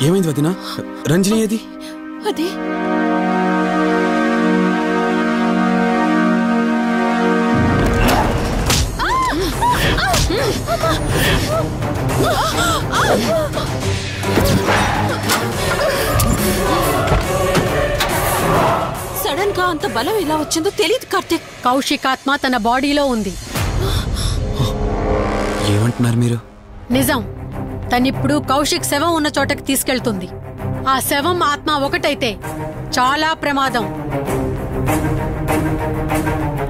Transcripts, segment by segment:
ఏమైంది వదినా? రంజని ఏది? అదే సడన్ గా అంత బలం ఎలా వచ్చిందో తెలియదు కార్తీక్. కౌశికాత్మ తన బాడీలో ఉంది. ఏమంటున్నారు మీరు? నిజం. తనిప్పుడు కౌశిక్ శవం ఉన్న చోటకి తీసుకెళ్తుంది. ఆ శవం ఆత్మ ఒకటైతే చాలా ప్రమాదం.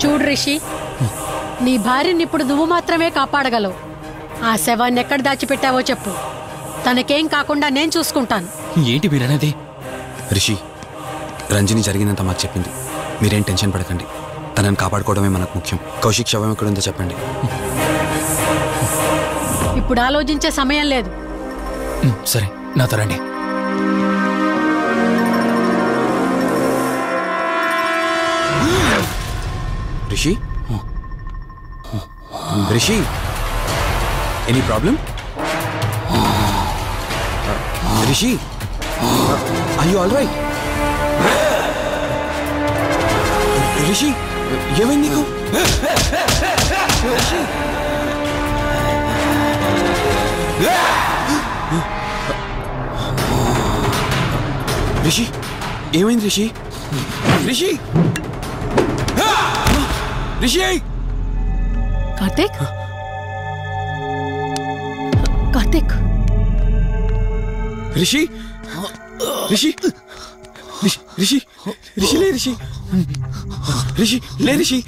చూడు రిషి, నీ భార్యని ఇప్పుడు నువ్వు మాత్రమే కాపాడగలవు. ఆ శవాన్ని ఎక్కడ దాచిపెట్టావో చెప్పు. తనకేం కాకుండా నేను చూసుకుంటాను. ఏంటి మీరనేది? రిషి, రంజని జరిగినంత మాకు చెప్పింది. మీరేం టెన్షన్ పడకండి. తనని కాపాడుకోవడమే మనకు ముఖ్యం. కౌశిక్ శవం ఎక్కడుందో చెప్పండి. ఇప్పుడు ఆలోచించే సమయం లేదు. సరే, నాతో రండి. Rishi, Rishi, any problem? Rishi, are you all right? Rishi, ఏమైంది నీకు? రిషి, రిషి, ఏమైంది రిషి? రిషి, రిషి! కార్తీక్, కార్తీక్, రిషి, రిషి, రిషి, రిషి లే రిషి, రిషి లే రిషి,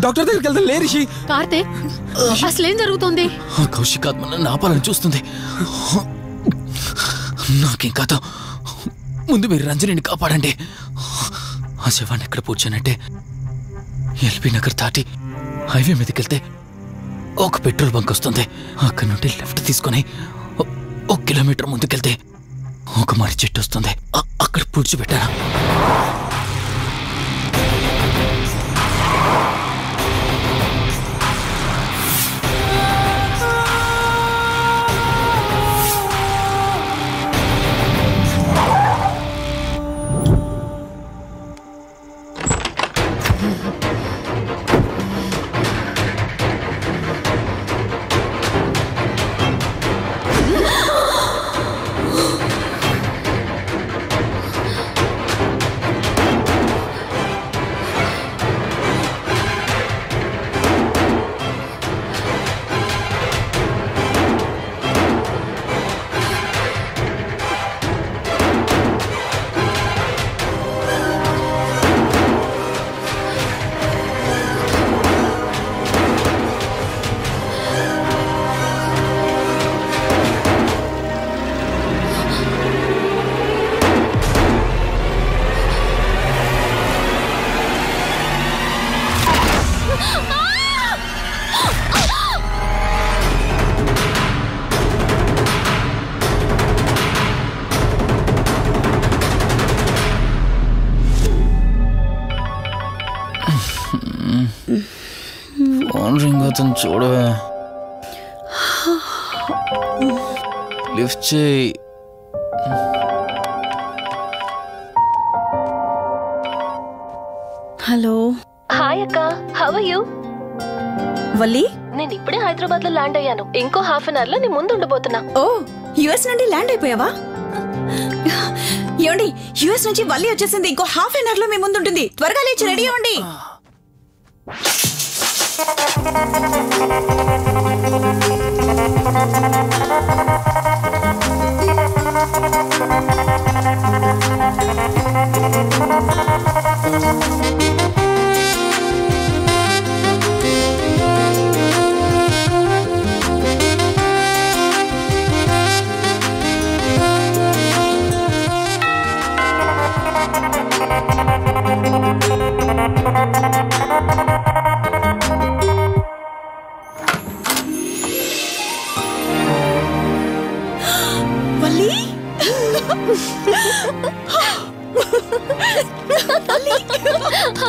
డాక్టర్ దగ్గరికి వెళ్తాం. లే రిషి. కార్తీక్, అసలేం జరుగుతుంది? కౌశికాత్మ నన్ను ఆపాలని చూస్తుంది. నాకేం కాదు. ముందు మీరు రంజనిని కాపాడండి. ఆ శవాన్ని ఎక్కడ పూడ్చానంటే ఎల్బీ నగర్ దాటి హైవే మీదకి వెళ్తే ఒక పెట్రోల్ బంక్ వస్తుంది. అక్కడ నుండి లెఫ్ట్ తీసుకొని 1 కిలోమీటర్ ముందుకెళ్తే ఒక మర్రి చెట్టు వస్తుంది. అక్కడ పూడ్చిపెట్టాను. ఫోన్ రింగ్ అవుతుంది, చూడవే. లిఫ్ట్ చేయి. హలో. హాయ్ అక్క, హౌ ఆర్ యు? వల్లి, నేను ఇప్పుడే హైదరాబాద్ లో ల్యాండ్ అయ్యాను. ఇంకో హాఫ్ అన్ అవర్ లో నీ ముందు ఉండబోతున్నా. ఓ, యుఎస్ నుండి ల్యాండ్ అయిపోయావా? ఏమండి, యుఎస్ నుంచి వల్లి వచ్చేసింది. ఇంకో హాఫ్ అన్ అవర్ లో మీ ముందు ఉంటుంది. త్వరగా లేచి రెడీ అవ్వండి.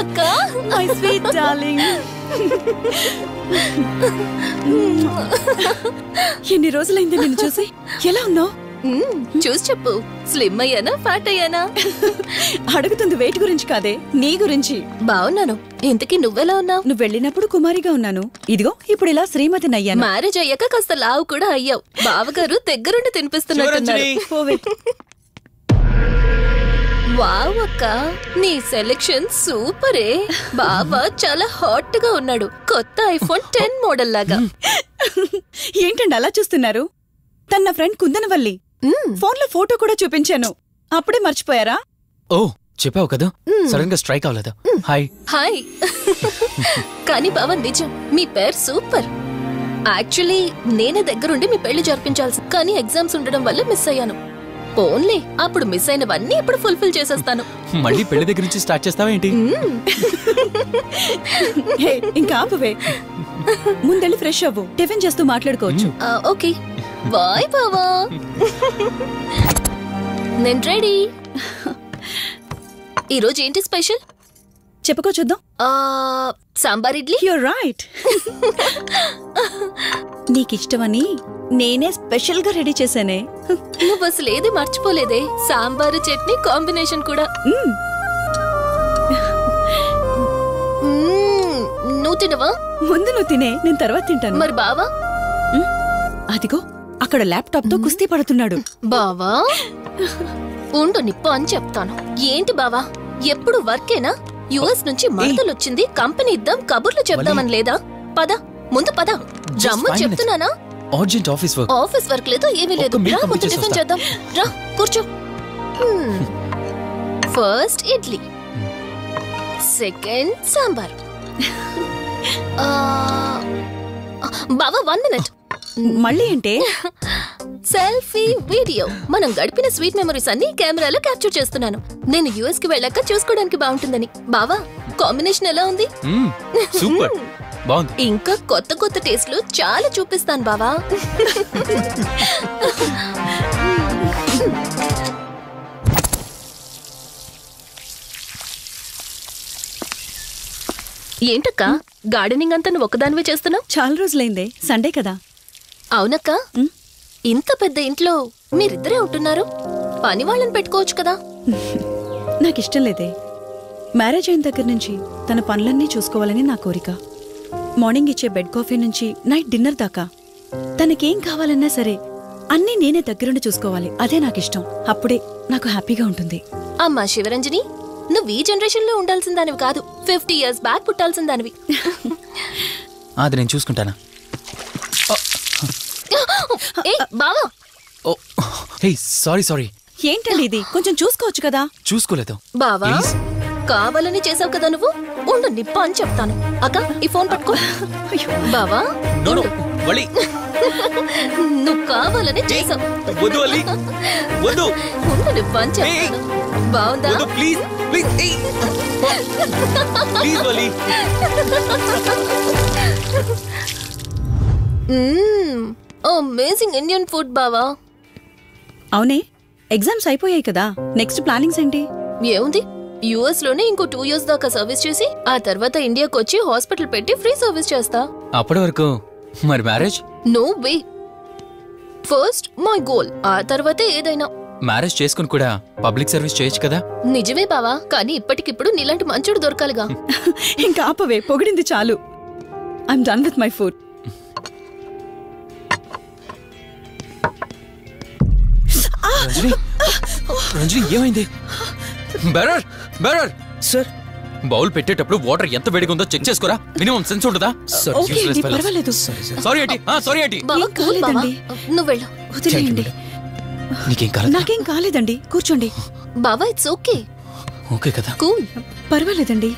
అక్క, మై స్వీట్ డార్లింగ్. ఎన్ని రోజులైంది నిన్ను చూసి? ఎలా ఉన్నావు? చూసి చెప్పు, స్లిమ్ అయ్యానా ఫ్యాట్ అయ్యానా? అడుగుతుంది వెయిట్ గురించి కాదే, నీ గురించి. బాగున్నాను. ఇంతకీ నువ్వెలా ఉన్నావు? నువ్వు వెళ్ళినప్పుడు కుమారిగా ఉన్నాను, ఇదిగో ఇప్పుడు ఇలా శ్రీమతిని అయ్యాను. మ్యారేజ్ అయ్యాక కాస్త లావు కూడా అయ్యావు. బావగారు దగ్గరుండి తినిపిస్తున్నట్టున్నారు. పోవే. వావ్ అక్క, నీ సెలెక్షన్ సూపరే. బావ చాలా హాట్ గా ఉన్నాడు, కొత్త ఐఫోన్ 10 మోడల్ లాగా. ఏంటండి అలా చూస్తున్నారు? తన నా ఫ్రెండ్ కుందనవల్లి. ఫోన్ లో ఫోటో కూడా చూపించాను, అప్పుడే మర్చిపోయారా? ఓ చెప్పావు కదా, సడన్ గా స్ట్రైక్ అవ్వలేదు. Hi hi. కానీ బావ నిజం, మీ పేరు సూపర్. యాక్చువల్లీ నేనే దగ్గరుండి మీ పెళ్లి జరిపించాల్సి, కానీ ఎగ్జామ్స్ ఉండడం వల్ల మిస్ అయ్యాను. పోన్లే, అప్పుడు మిస్ అయినవన్నీ ఇప్పుడు ఫుల్ఫిల్ చేసేస్తాను. మళ్ళీ పెళ్లి దగ్గర నుంచి స్టార్ట్ చేస్తావా ఏంటి? హే, ఇంకా ఆపువే. ముందెళ్ళి ఫ్రెష్ అవ్వు, టిఫిన్ చేస్తూ మాట్లాడుకోవచ్చు. ఓకే బాయ్ బావా. నేను రెడీ. ఈరోజు ఏంటి స్పెషల్ చెప్పుకో చూద్దాం. సాంబార్ ఇడ్లీ. You're right. నీకిష్టమని నేనే స్పెషల్ గా రెడీ చేశానే. నువ్వు అసలు ఏది మర్చిపోలేదే, సాంబారు చట్నీ కాంబినేషన్ కూడా. నువ్వు తినవా? ముందు నువ్వు తినే, నేను తర్వాత తింటాను. మరి బావా? అదిగో అక్కడ ల్యాప్టాప్ తో కుస్తీ పడుతున్నాడు. బావా ఉండు, నిప్పు అని చెప్తాను. ఏంటి బావా, ఎప్పుడు వర్కేనా? యుఎస్ నుంచి మరదలు వచ్చింది, కంపెనీ ఇద్దాం, కబుర్లు చెప్దామని లేదా? పద ముందు పద. రమ్ము చెప్తున్నానా? Urgent office work. Office work లేదు, ఏమీ లేదు. రా ముందు టిఫిన్ చేద్దాం. రా కూర్చో. First idli, second sambar. బావా 1 మినిట్. మళ్ళీ అంటే? Selfie video. మనం గడిపిన స్వీట్ మెమరీస్ అన్ని కెమెరాలో క్యాప్చర్ చేస్తున్నాను. నేను యుఎస్ కి వెళ్ళాక చూసుకోవడానికి బాగుంటుందని. బావా కాంబినేషన్ ఎలా ఉంది? సూపర్ బాగుంది. ఇంకా కొత్త కొత్త టేస్ట్లు చాలా చూపిస్తాను బావా. ఏంటక్క, గార్డెనింగ్ అంతా నువ్వు ఒక్కదానివే చేస్తున్నావు? చాలా రోజులైందే, సండే కదా. అవునక్క, ఇంత పెద్ద ఇంట్లో మీరిద్దరే ఉంటున్నారు, పని వాళ్ళని పెట్టుకోవచ్చు కదా. నాకిష్టం లేదే. మ్యారేజ్ అయిన దగ్గర నుంచి తన పనులన్నీ చూసుకోవాలని నా కోరిక. మార్నింగ్ ఇచ్చే బెడ్ కాఫీ నుంచి నైట్ డిన్నర్ దాకా తనకేం కావాలన్నా సరే అన్నీ నేనే దగ్గరుండి చూసుకోవాలి. అదే నాకిష్టం. అప్పుడే నాకు హ్యాపీగా ఉంటుంది. అమ్మా శివరంజని, నువ్వు ఈ జనరేషన్ లో ఉండాల్సిన దానివి కాదు, 50 years బ్యాక్ పుట్టాల్సిన దానివి. అది నేను చూసుకుంటానా? బావా. సారీ. ఏంటండి ఇది, కొంచెం చూసుకోవచ్చు కదా. చూసుకోలేదు బావా, కావాలని చేసావు కదా నువ్వు. ఉండు నిప్ప అని చెప్తాను. అక్క ఈ ఫోన్ పట్టుకో. బావా నువ్వు కావాలని చేసావు. ఉండు నిప్ప అని చెప్తాను. బావుందా? అమేజింగ్ ఇండియన్ ఫుడ్ బావా. అవునే, ఎగ్జామ్స్ అయిపోయాయి కదా, నెక్స్ట్ ప్లానింగ్స్ ఏంటి? ఏముంది, యుఎస్ లోనే ఇంకో 2 years దాకా సర్వీస్ చేసి ఆ తర్వాత ఇండియాకి వచ్చి హాస్పిటల్ పెట్టి ఫ్రీ సర్వీస్ చేస్తా. అప్పటి వరకు మరి marriage? No way. First my goal, ఆ తర్వాతే ఏదైనా. మ్యారేజ్ చేసుకుని కూడా పబ్లిక్ సర్వీస్ చేయొచ్చు కదా. నిజమే బావా, కానీ ఇప్పటికిప్పుడు నీలాంటి మంచోడు దొరకాలిగా. ఇంకా ఆపవే, పొగిడింది చాలు. I'm done with my food. Ranjani ఏమైంది? బెరర్ సార్, బౌల్ పెట్టేటప్పుడు వాటర్ ఎంత వేడిగా ఉందో చెక్ చేసుకోరా. మినిమం సెన్స్ ఉంటుందా? ఓకే అండి, పర్వాలేదు. Sorry aunty. బావా కూల్ బావా, కాలేదండి. నువ్వు వెళ్ళు. వదిలేయండి. నీకేం కాలేదు? నాకేం కాలేదండి, కూర్చోండి. బావా ఇట్స్ ఓకే. ఓకే కదా. కూల్. పర్వాలేదండి.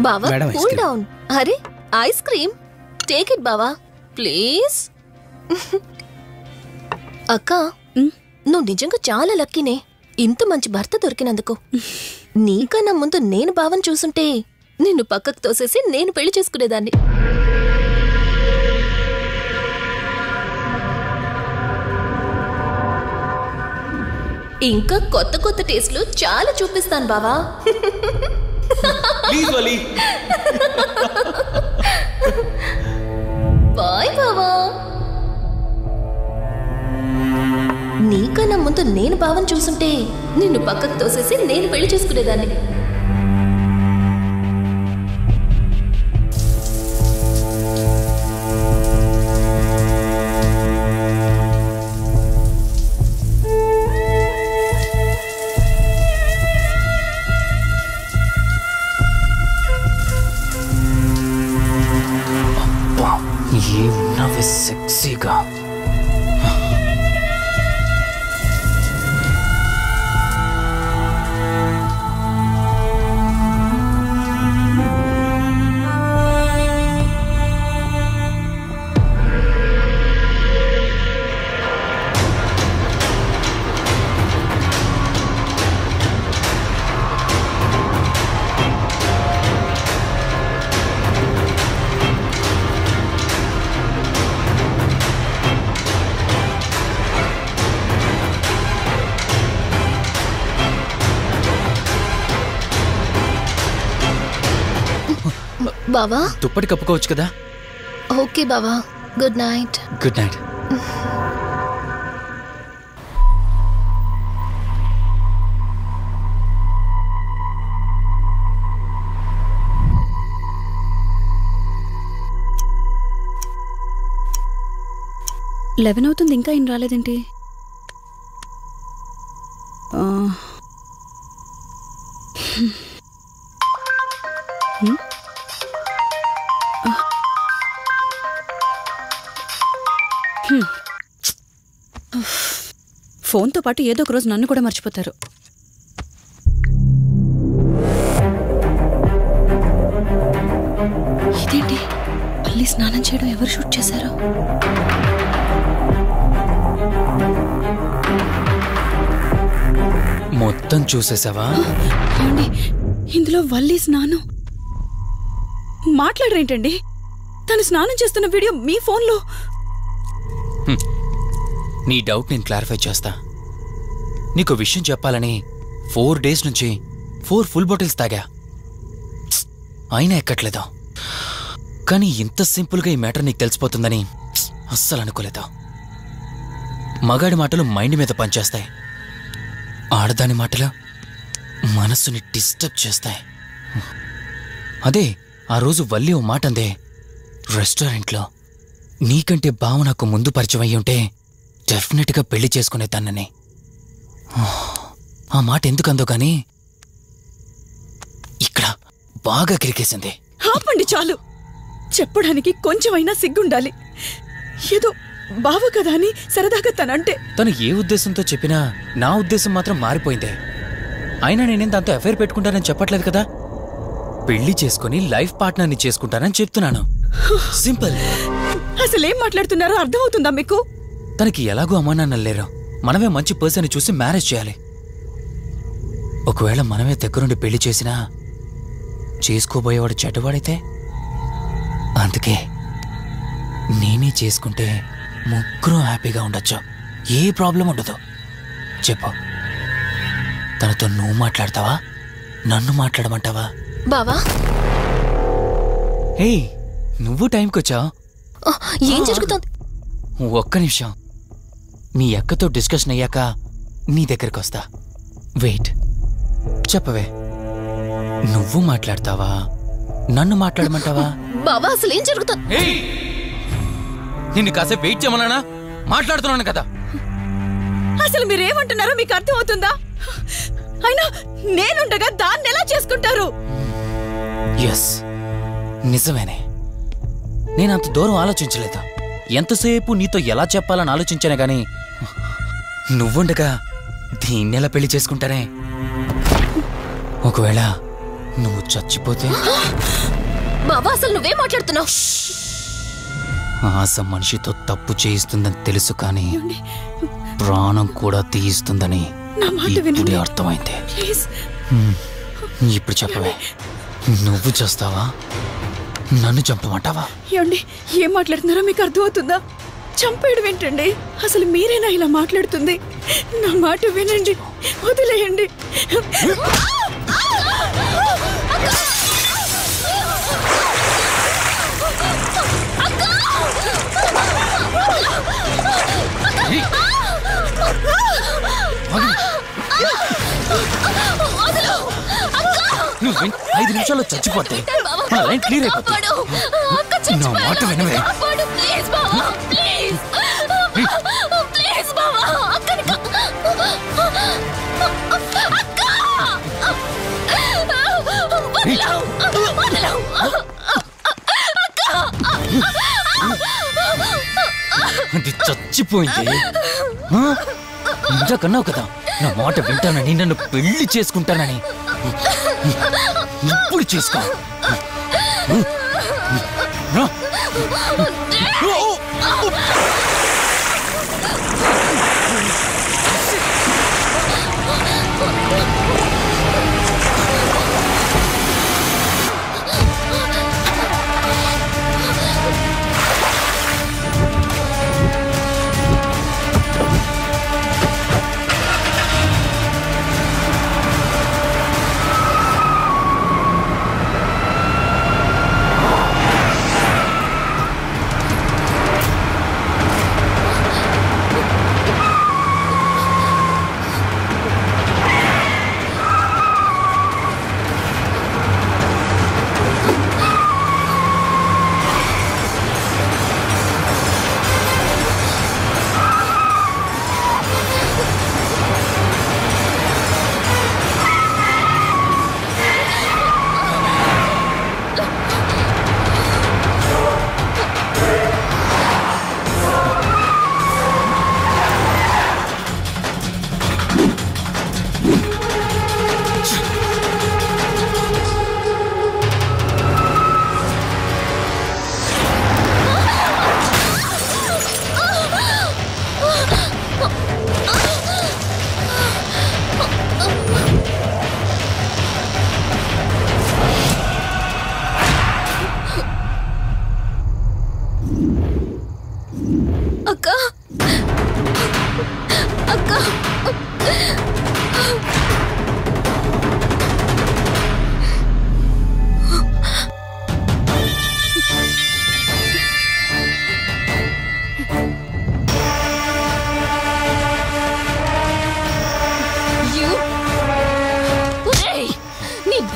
బావా madam, ice cool cream. Down. అరే ఐస్ క్రీమ్, టేక్ ఇట్ బావా ప్లీజ్. అక్క, నువ్వు నిజంగా చాలా లక్కీనే, ఇంత మంచి భర్త దొరికినందుకు. నీకన్నా ముందు నేను బావని చూసుంటే నిన్ను పక్కకు తోసేసి నేను పెళ్లి చేసుకునేదాన్ని. ఇంకా కొత్త కొత్త టేస్ట్లు చాలా చూపిస్తాను బావా. బాయ్ బావా. నీకన్నా ముందు నేను బావని చూసుంటే నిన్ను పక్కకు తోసేసి నేను పెళ్లి చేసుకునేదాన్ని. ఏమున్నావే సెక్సీగా. బావా దుప్పటి కప్పుకోవచ్చు కదా. ఓకే బావా, good night. Good night. Eleven అవుతుంది, ఇంకా ఏం రాలేదేంటి? ఫోన్తో పాటు ఏదో ఒక రోజు నన్ను కూడా మర్చిపోతారు. ఇదేంటి, మళ్ళీ స్నానం చేయడం ఎవరు షూట్ చేశారు? మొత్తం చూసేసావా? ఏమండి, ఇందులో వల్లి స్నానం మాట్లాడరేంటండి? తను స్నానం చేస్తున్న వీడియో మీ ఫోన్లో. నీ డౌట్ నేను క్లారిఫై చేస్తా. నీకు విషయం చెప్పాలని 4 days నుంచి 4 full బాటిల్స్ తాగా, అయినా ఎక్కట్లేదు. కానీ ఇంత సింపుల్గా ఈ మ్యాటర్ నీకు తెలిసిపోతుందని అస్సలు అనుకోలేదు. మగాడి మాటలు మైండ్ మీద పనిచేస్తాయి, ఆడదాని మాటలు మనస్సుని డిస్టర్బ్ చేస్తాయి. అదే ఆ రోజు వల్లి ఓ మాట అందే రెస్టారెంట్లో, నీకంటే బావ నాకు ముందు పరిచయం అయ్యి ఉంటే డెఫినెట్గా పెళ్లి చేసుకునేదాన్నని. ఆ మాట ఎందుకందో కానీ ఇక్కడ బాగా కిరికేసింది. ఆపండి చాలు, చెప్పడానికి కొంచెమైనా సిగ్గుండాలి. ఏదో బావ కదా అని సరదాగా తనంటే. తను ఏ ఉద్దేశంతో చెప్పినా నా ఉద్దేశం మాత్రం మారిపోయిందే. అయినా నేనేం దాంతో అఫైర్ పెట్టుకుంటానని చెప్పట్లేదు కదా, పెళ్లి చేసుకుని లైఫ్ పార్ట్నర్ని చేసుకుంటానని చెప్తున్నాను. సింపుల్. అసలేం మాట్లాడుతున్నారో అర్థమవుతుందా మీకు? తనకి ఎలాగో అమ్మానాన్న లేరు, మనమే మంచి పర్సన్ చూసి మ్యారేజ్ చేయాలి. ఒకవేళ మనమే దగ్గరుండి పెళ్లి చేసినా చేసుకోబోయేవాడు చెడ్డవాడైతే, అందుకే నేనే చేసుకుంటే ముగ్గురు హ్యాపీగా ఉండొచ్చు, ఏ ప్రాబ్లం ఉండదు. చెప్పు, తనతో నువ్వు మాట్లాడతావా, నన్ను మాట్లాడమంటావా? బావా హే, నువ్వు టైంకొచ్చావు. ఏం జరుగుతుంది? ఒక్క నిమిషం, మీ అక్కతో డిస్కషన్ అయ్యాక నీ దగ్గరికి వస్తా. వెయిట్, చెప్పవే, నువ్వు మాట్లాడతావా, నన్ను మాట్లాడమంటావా? బావా అసలు ఏం జరుగుతుంది? నిన్ను కాసేపు వెయిట్ చేయమన్నానా? మాట్లాడుతున్నాను కదా. అసలు మీరేమంటున్నారో మీకు అర్థమవుతుందా? అయినా నేనుండగా దాన్ని ఎలా చేసుకుంటారు? ఎస్, నిజమేనే. నేనంత దూరం ఆలోచించలేదు. ఎంతసేపు నీతో ఎలా చెప్పాలని ఆలోచించానే గాని, నువ్వుండగా దీన్నెలా పెళ్లి చేసుకుంటానే? ఒకవేళ నువ్వు చచ్చిపోతే? బావా అసలు నువ్వేం మాట్లాడుతున్నావు? ఆశ మనిషితో తప్పు చేయిస్తుందని తెలుసు, కానీ ప్రాణం కూడా తీయిస్తుందని ఇప్పుడే అర్థమైంది. ఇప్పుడు చెప్పవే, నువ్వు చేస్తావా, నన్ను చంపమంటావా? ఏమండి, ఏం మాట్లాడుతున్నారో మీకు అర్థమవుతుందా? చంపేయడం ఏంటండి? అసలు మీరేనా ఇలా మాట్లాడుతుంది? నా మాట వినండి, వదిలేయండి. నువ్వు 5 నిమిషాల్లో చచ్చిపోతే మన లైన్ క్లియర్ అయిపోతుంది. నా మాట వినవే. అది చచ్చిపోయింది. ఇందాకన్నావు కదా నా మాట వింటానని, నన్ను పెళ్లి చేసుకుంటానని. ఇప్పుడు చేసుకో.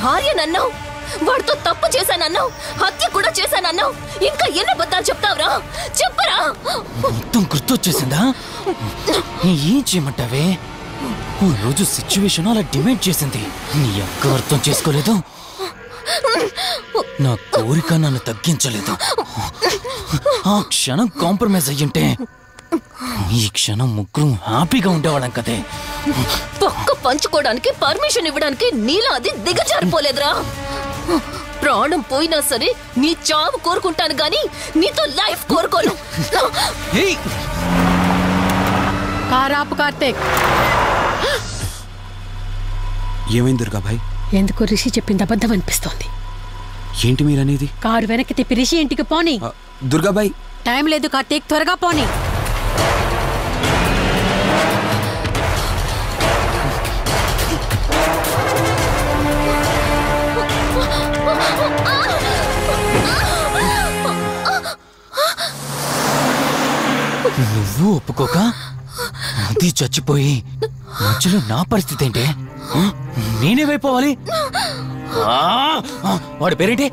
భార్యనన్నావు, వాడితో తప్పు చేశానన్నావు, హత్య కూడా చేశానన్నావు. ఇంకా ఎన్ని అబద్ధాలు చెప్తావురా? చెప్పరా? మొత్తం గుర్తొచ్చేసిందా? ఏం చేయమంటావే? ఓ రోజు సిచ్యువేషన్ అలా డిమాండ్ చేసింది. నీ అక్క అర్థం చేసుకోలేదు, నా కోరిక నన్ను తగ్గించలేదు. ఆ క్షణం కాంప్రమైజ్ అయ్యుంటే ఈ క్షణం ముగ్గురు హ్యాపీగా ఉండేవాళ్ళం కదే. పక్క పంచుకోవడానికి పర్మిషన్ ఇవ్వడానికి నీలా అది దిగజారిపోలేదురా. ప్రాణం పోయినా సరే నీ చావు కోరుకుంటాను గాని నీతో లైఫ్ కోరుకోను. కారాపు కార్తీక్. ఏమైంది దుర్గాభాయ్? ఎందుకు రిషి చెప్పింది అబద్ధం అనిపిస్తోంది. ఏంటి మీరనేది? కారు వెనక్కి తిప్పి రిషి ఇంటికి పోనీ. దుర్గాభాయ్ టైం లేదు కార్తీక్, త్వరగా పోనీ. నువ్వు ఒప్పుకోక అది చచ్చిపోయి మధ్యలో నా పరిస్థితి ఏంటి? నేనేమైపోవాలి? వాడి పేరేంటి?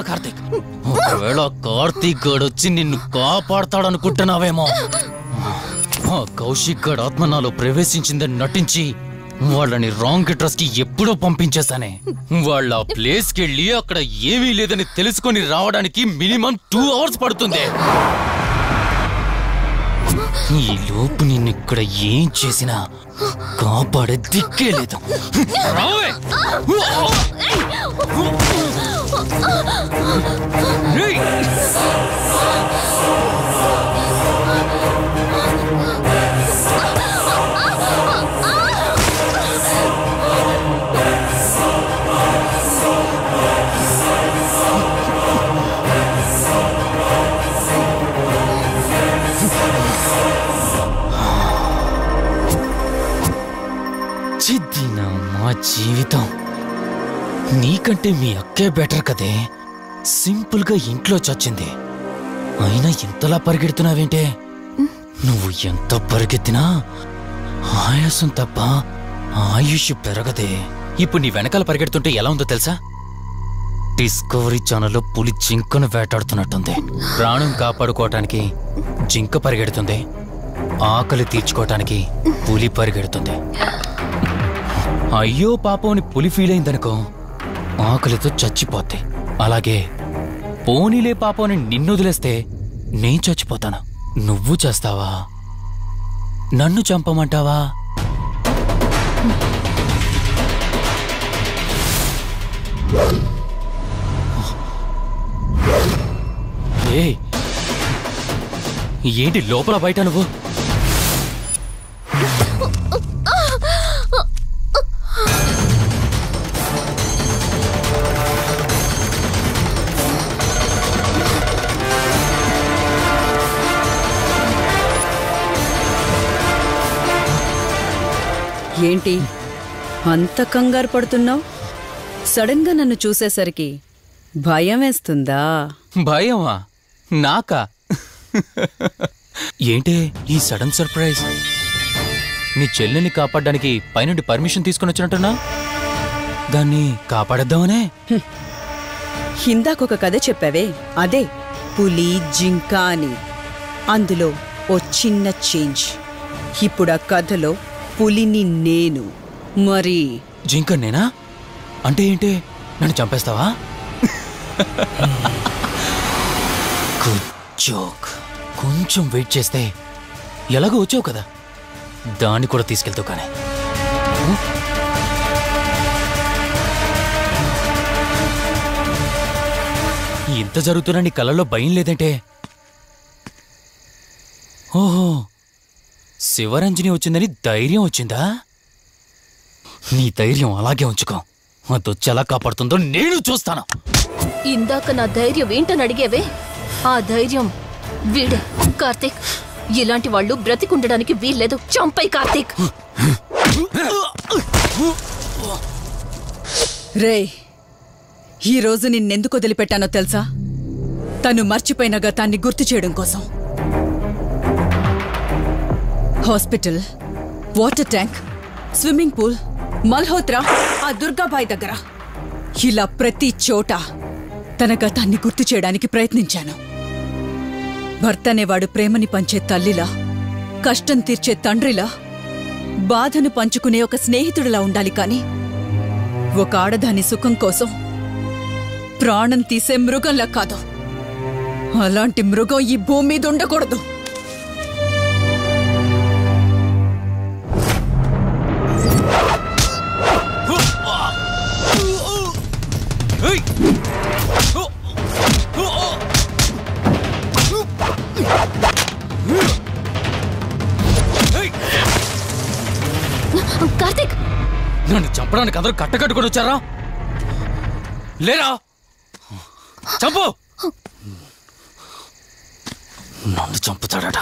కార్తీక్. ఒకవేళ కార్తీక్ గాడు వచ్చి నిన్ను కాపాడతాడనుకుంటున్నావేమో. కౌశిక్ గాడు ఆత్మ నాలో ప్రవేశించిందని నటించి వాళ్ళని రాంగ్ అడ్రస్ కి ఎప్పుడో పంపించేశానే. వాళ్ళ ప్లేస్ కి వెళ్ళి అక్కడ ఏమీ లేదని తెలుసుకొని రావడానికి మినిమం 2 hours పడుతుంది. ఈ లోపు నిన్ను ఇక్కడ ఏం చేసినా కాపాడే దిక్కే లేదు. మా జీవితం నీకంటే మీ అక్కే బెటర్ కదే. సింపుల్ గా ఇంట్లో చచ్చింది, అయినా ఇంతలా పరిగెడుతున్నావేంటే? నువ్వు ఎంత పరిగెత్తినా ఆయాసం తప్ప ఆయుష్ పెరగదే. ఇప్పుడు నీ వెనకాల పరిగెడుతుంటే ఎలా ఉందో తెలుసా? డిస్కవరీ ఛానల్లో పులి జింకను వేటాడుతున్నట్టుంది. ప్రాణం కాపాడుకోవటానికి జింక పరిగెడుతుంది, ఆకలి తీర్చుకోవటానికి పులి పరిగెడుతుంది. అయ్యో పాపం అని పులి ఫీల్ అయిందనుకో, ఆకలితో చచ్చిపోద్ది. అలాగే పోనీలే పాపం అని నిన్ను వదిలేస్తే నేను చచ్చిపోతాను. నువ్వు చేస్తావా? నన్ను చంపమంటావా? ఏయ్, ఏంటి లోపల బయట నువ్వు? ఏంటి అంత కంగారు పడుతున్నావు? సడన్ గా నన్ను చూసేసరికి భయం వేస్తుందా? భయమా? నాకా? ఏంటే ఈ సడన్ సర్ప్రైజ్? నీ చెల్లెని కాపాడడానికి పైనుండి పర్మిషన్ తీసుకుని వచ్చినట్టున్నా? దాన్ని కాపాడేద్దామనే? ఇందాకొక కథ చెప్పావే, అదే పులి జింక అని. అందులో ఓ చిన్న చేంజ్. ఇప్పుడు ఆ కథలో పులిని నేను. మరి జింక నేనా? అంటే ఏంటి? నన్ను చంపేస్తావా? కొంచెం వెయిట్ చేస్తే ఎలాగో వచ్చావు కదా, దాన్ని కూడా తీసుకెళ్తావు. కానీ ఇంత జరుగుతున్నా నీ కళ్ళల్లో భయం లేదంటే? ఓహో, శివరంజని వచ్చిందని ధైర్యం వచ్చిందా? నీ ధైర్యం అలాగే ఉంచుకో. అదొచ్చి ఎలా కాపాడుతుందో నేను చూస్తాను. ఇందాక నా ధైర్యం ఏంటని అడిగేవే, ఆ ధైర్యం వీడే. కార్తీక్, ఇలాంటి వాళ్ళు బ్రతికుండడానికి వీల్లేదు. చంపై కార్తీక్. రే, ఈరోజు నిన్నెందుకు వదిలిపెట్టానో తెలుసా? తను మర్చిపోయిన గతాన్ని గుర్తు చేయడం కోసం. Hospital, water tank, swimming pool, Malhotra, ఆ దుర్గాబాయ్ దగ్గర, ఇలా ప్రతి చోట తన గతాన్ని గుర్తు చేయడానికి ప్రయత్నించాను. భర్త అనేవాడు ప్రేమని పంచే తల్లిలా, కష్టం తీర్చే తండ్రిలా, బాధను పంచుకునే ఒక స్నేహితుడిలా ఉండాలి. కాని ఒక ఆడదాని సుఖం కోసం ప్రాణం తీసే మృగంలా కాదు. అలాంటి మృగం ఈ భూమి మీద ఉండకూడదు. కార్తీక్, నన్ను చంపడానికి అందరూ కట్టకట్టుకొని వచ్చారా? లేరా? చంపు! నన్ను చంపుతాడట.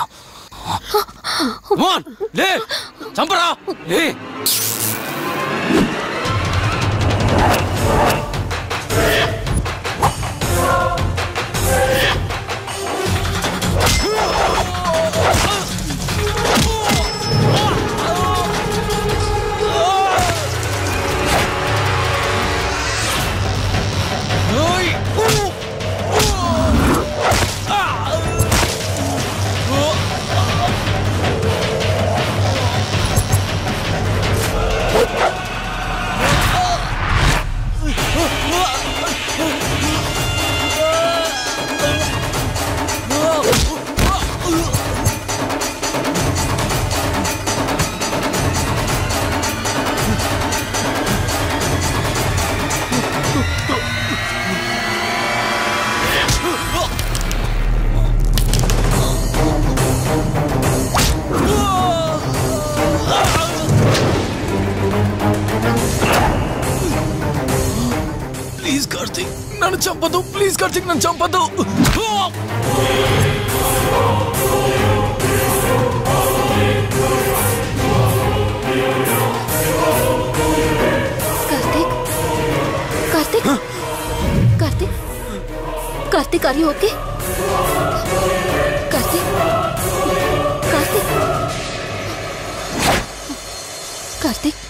లే, చంపరా! లే! ప్లీజ్ కార్తీక్, నన్ను చంపదు. ప్లీజ్ కార్తీక్, నన్ను చంపదు. Karthik, Karthik, Karthik, Karthik, are you okay? Karthik, Karthik, Karthik,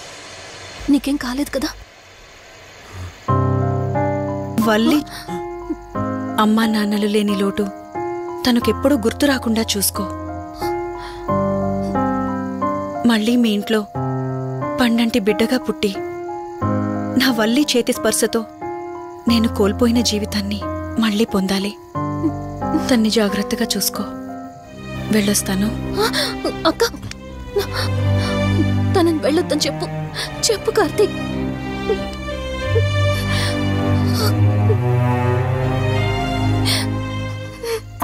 నీకేం కాలేదు కదా? వల్లి అమ్మా నాన్నలు లేని లోటు తనకెప్పుడూ గుర్తు రాకుండా చూసుకో. మళ్ళీ మీ ఇంట్లో పండంటి బిడ్డగా పుట్టి నా వల్లి చేతి స్పర్శతో నేను కోల్పోయిన జీవితాన్ని మళ్ళీ పొందాలి. తన్ని జాగ్రత్తగా చూసుకో. వెళ్ళొస్తాను. అక్క, తనని వెళ్ళొద్దని చెప్పు. చెప్పు కార్తీక్.